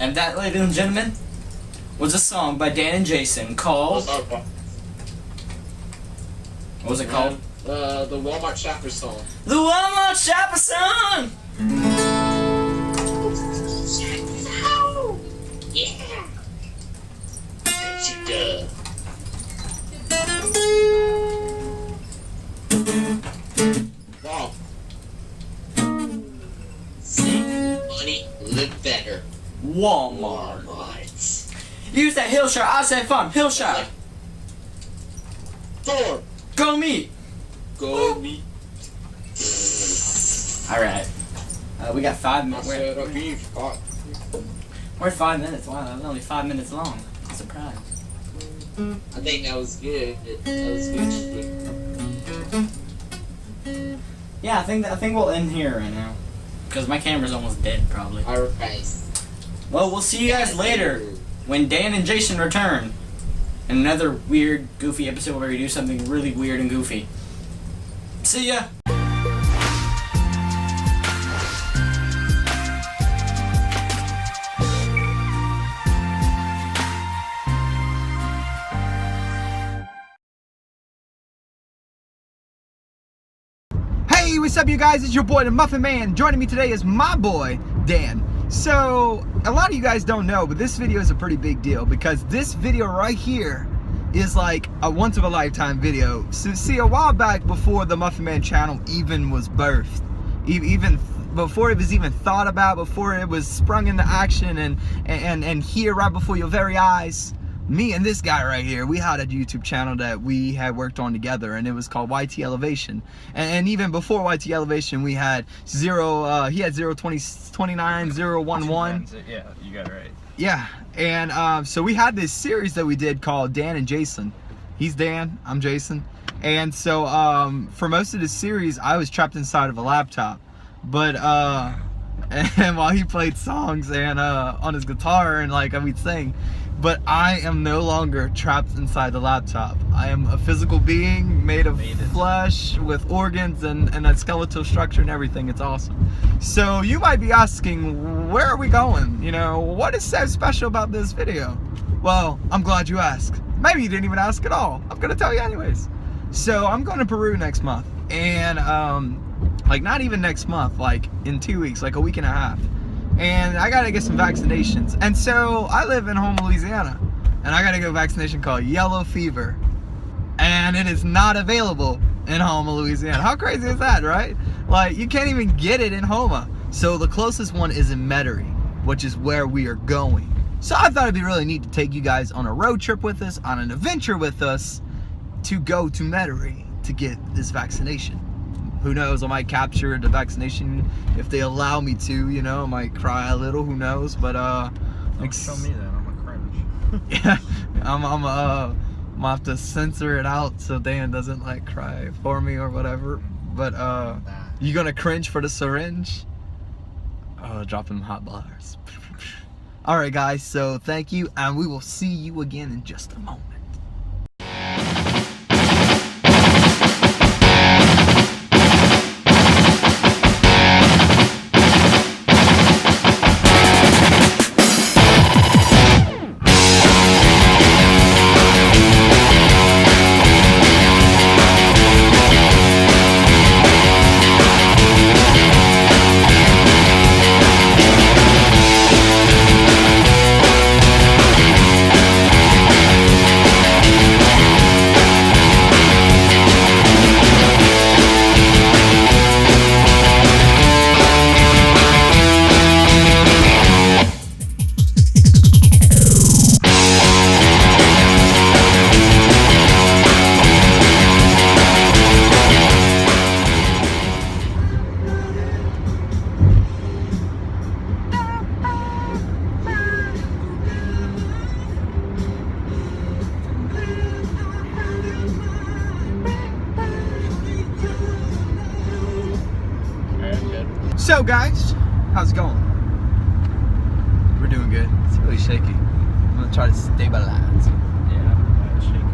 And that, ladies and gentlemen, was a song by Dan and Jason called... What was it called? The Walmart Shopper song. The Walmart Shopper song! Yeah! What you do? Wow. Save money, live better. Walmart. Walmart. Use that Hillshire. I said farm. Hillshire. Thor. Go me. Go me. Alright. We got 5 minutes. We're at 5 minutes. Wow, that was only 5 minutes long. I'm surprised. I think that was good. That was good. Yeah, I think we'll end here right now. Because my camera's almost dead, probably. Alright. Well, we'll see you guys later when Dan and Jason return. In another weird, goofy episode where we do something really weird and goofy. See ya! Hey, what's up you guys? It's your boy, the Muffin Man. Joining me today is my boy, Dan. So, a lot of you guys don't know, but this video is a pretty big deal because this video right here is like a once-of-a-lifetime video. So, see, a while back before the Muffin Man channel even was birthed, even before it was even thought about, before it was sprung into action and here right before your very eyes, me and this guy right here, we had a YouTube channel that we had worked on together, and it was called YT Elevation. And even before YT Elevation, we had he had 029, 011. Yeah, you got it right. Yeah, and so we had this series that we did called Dan and Jason. He's Dan, I'm Jason. And so for most of this series, I was trapped inside of a laptop. But and while he played songs and on his guitar and like we'd sing. But I am no longer trapped inside the laptop. I am a physical being made of flesh with organs and a skeletal structure and everything. It's awesome. So you might be asking, where are we going? You know, what is so special about this video? Well, I'm glad you asked. Maybe you didn't even ask at all. I'm gonna tell you anyways. So I'm going to Peru next month. And like not even next month, like in 2 weeks, like a week and a half. And I gotta get some vaccinations. And so I live in Houma, Louisiana, and I gotta get a vaccination called yellow fever, and it is not available in Houma, Louisiana. How crazy is that, right? Like, you can't even get it in Houma. So the closest one is in Metairie, which is where we are going. So I thought it'd be really neat to take you guys on a road trip with us, on an adventure with us, to go to Metairie to get this vaccination. Who knows, I might capture the vaccination if they allow me to, you know, I might cry a little, who knows, but Don't show me that, I'm a cringe. yeah, I'm gonna have to censor it out so Dan doesn't like cry for me or whatever, but you gonna cringe for the syringe? Oh, dropping hot bars. Alright guys, so thank you, and we will see you again in just a moment. So guys, how's it going? We're doing good. It's really shaky. I'm gonna try to stabilize. Yeah, it's shaking.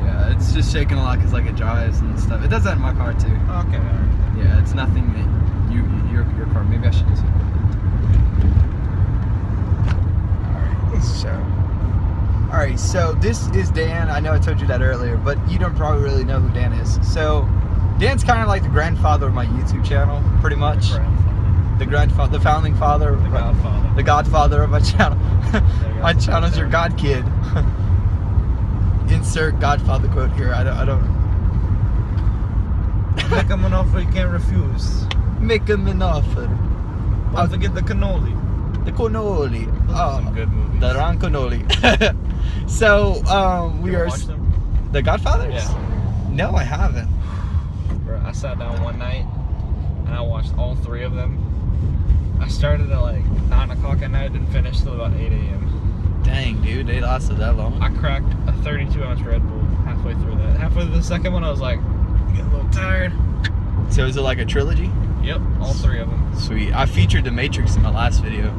Yeah, it's just shaking a lot because like it drives and stuff. It does that in my car too. Okay, alright. Yeah, it's nothing that your car. Maybe I should just. Alright, so this is Dan. I know I told you that earlier, but you don't probably really know who Dan is. So, Dan's kind of like the grandfather of my YouTube channel, pretty much. The founding father. The godfather. The godfather of my channel. My channel's your god kid. Insert godfather quote here. I don't. Make him an offer you can't refuse. Make him an offer. Don't forget the cannoli. The cannoli. Some good movies. The round cannoli. So, we You are. watch them? The Godfathers? Yeah. No, I haven't. Bro, I sat down one night and I watched all 3 of them. I started at like 9 o'clock at night and finished till about 8 a.m. Dang, dude, they lasted that long. I cracked a 32-ounce Red Bull halfway through that. Halfway through the second one, I was like, getting a little tired. So is it like a trilogy? Yep, all 3 of them. Sweet. I featured The Matrix in my last video.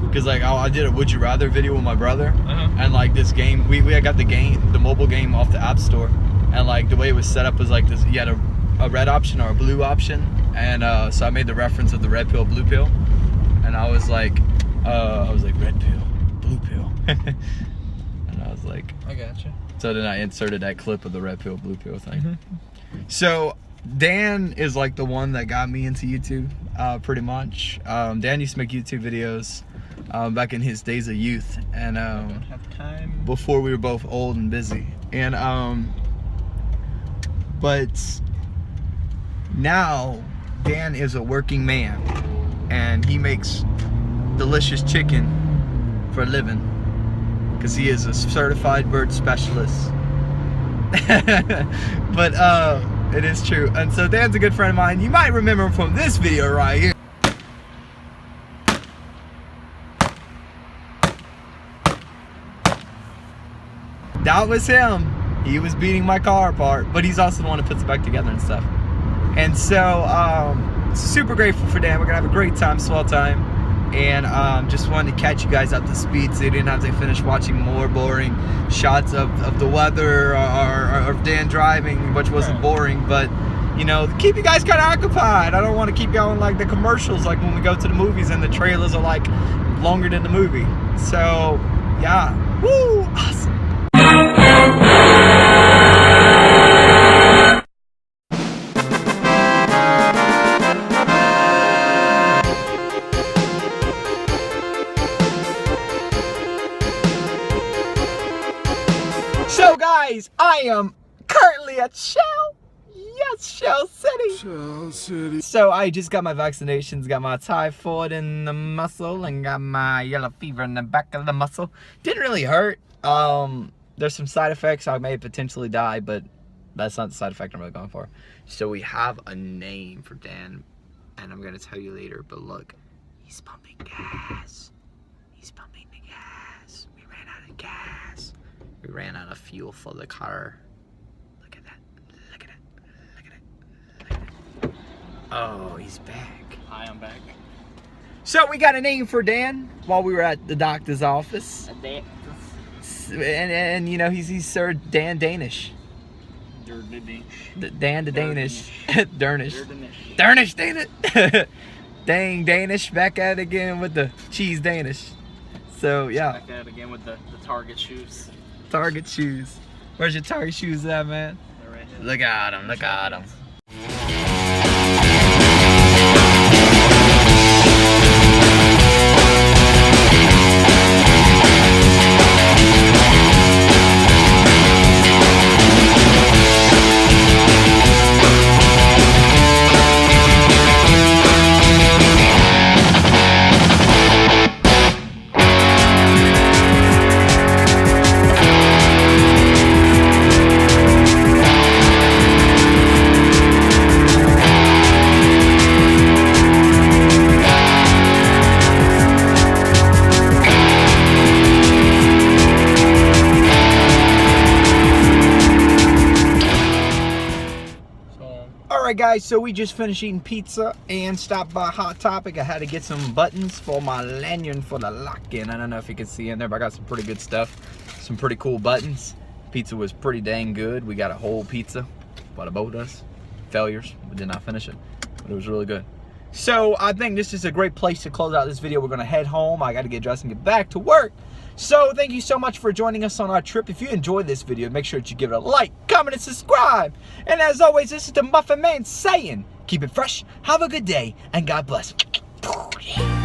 Because like I did a Would You Rather video with my brother. And like this game, we got the mobile game off the App Store. And like the way it was set up was like this, you had a red option or a blue option. And so I made the reference of the red pill, blue pill. And I was like red pill, blue pill. And I was like, I gotcha. so then I inserted that clip of the red pill, blue pill thing. So Dan is like the one that got me into YouTube, pretty much. Dan used to make YouTube videos back in his days of youth, and I don't have time. before we were both old and busy. And but now Dan is a working man, and he makes delicious chicken for a living because he is a certified bird specialist. But it is true. And so Dan's a good friend of mine. You might remember him from this video right here. That was him. He was beating my car apart, but he's also the one who puts it back together and stuff. And so super grateful for Dan. We're gonna have a great time, swell time. And just wanted to catch you guys up to speed so you didn't have to finish watching more boring shots of the weather or Dan driving, which wasn't boring, but you know, keep you guys kind of occupied. I don't want to keep y'all in like the commercials, like when we go to the movies and the trailers are like longer than the movie. So yeah, woo, awesome. So guys, I am currently at Shell City. So I just got my vaccinations, got my typhoid in the muscle and got my yellow fever in the back of the muscle. Didn't really hurt. There's some side effects. I may potentially die, but that's not the side effect I'm really going for. So we have a name for Dan, and I'm gonna tell you later, but look, he's pumping gas. He's pumping the gas. We ran out of gas. We ran out of fuel for the car. Look at that. Look at it. Look at it. Look at it. Oh, he's back. Hi, I'm back. So we got a name for Dan while we were at the doctor's office. And you know, he's Sir Dan Danish. Dan the Danish. Dernish. Dernish, damn it. Dang Danish, back at it again with the cheese Danish. So yeah. Back at it again with the Target shoes. Target shoes. Where's your Target shoes at, man? They're right here. Look at them, look at them. Alright guys, so we just finished eating pizza and stopped by Hot Topic. I had to get some buttons for my lanyard for the lock-in. I don't know if you can see in there, but I got some pretty good stuff. Some pretty cool buttons. Pizza was pretty dang good. We got a whole pizza. What about us? Failures. We did not finish it, but it was really good. So I think this is a great place to close out this video. We're going to head home. I got to get dressed and get back to work. So thank you so much for joining us on our trip. If you enjoyed this video, make sure that you give it a like, comment, and subscribe. And as always, this is the Muffin Man saying, keep it fresh, have a good day, and God bless. Yeah.